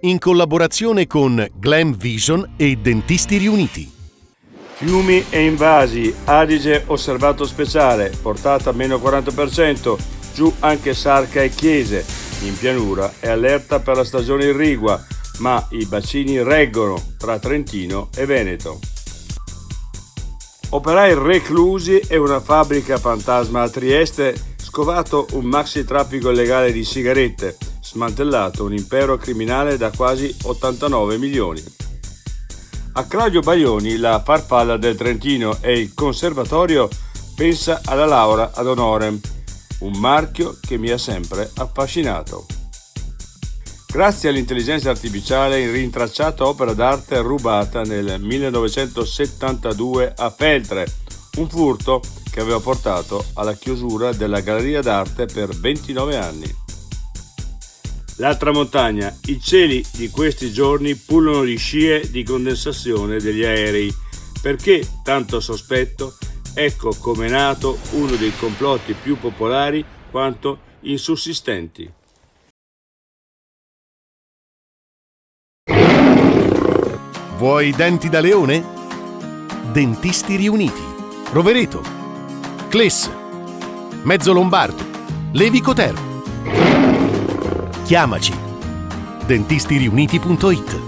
in collaborazione con Glam Vision e Dentisti Riuniti. Fiumi e invasi, Adige osservato speciale, portata meno 40%, giù anche Sarca e Chiese. In pianura è allerta per la stagione irrigua, ma i bacini reggono tra Trentino e Veneto. Operai reclusi e una fabbrica fantasma a Trieste, scovato un maxi traffico illegale di sigarette, smantellato un impero criminale da quasi 89 milioni. A Claudio Baglioni, la farfalla del Trentino, e il conservatorio pensa alla Laura ad honorem, un marchio che mi ha sempre affascinato. Grazie all'intelligenza artificiale, il rintracciato opera d'arte rubata nel 1972 a Feltre, un furto che aveva portato alla chiusura della galleria d'arte per 29 anni. L'altra montagna, i cieli di questi giorni pullano di scie di condensazione degli aerei. Perché tanto sospetto? Ecco come è nato uno dei complotti più popolari quanto insussistenti. Vuoi denti da leone? Dentisti Riuniti, Rovereto, Cles, Mezzo Lombardo, Levico Terme. Chiamaci. dentistiriuniti.it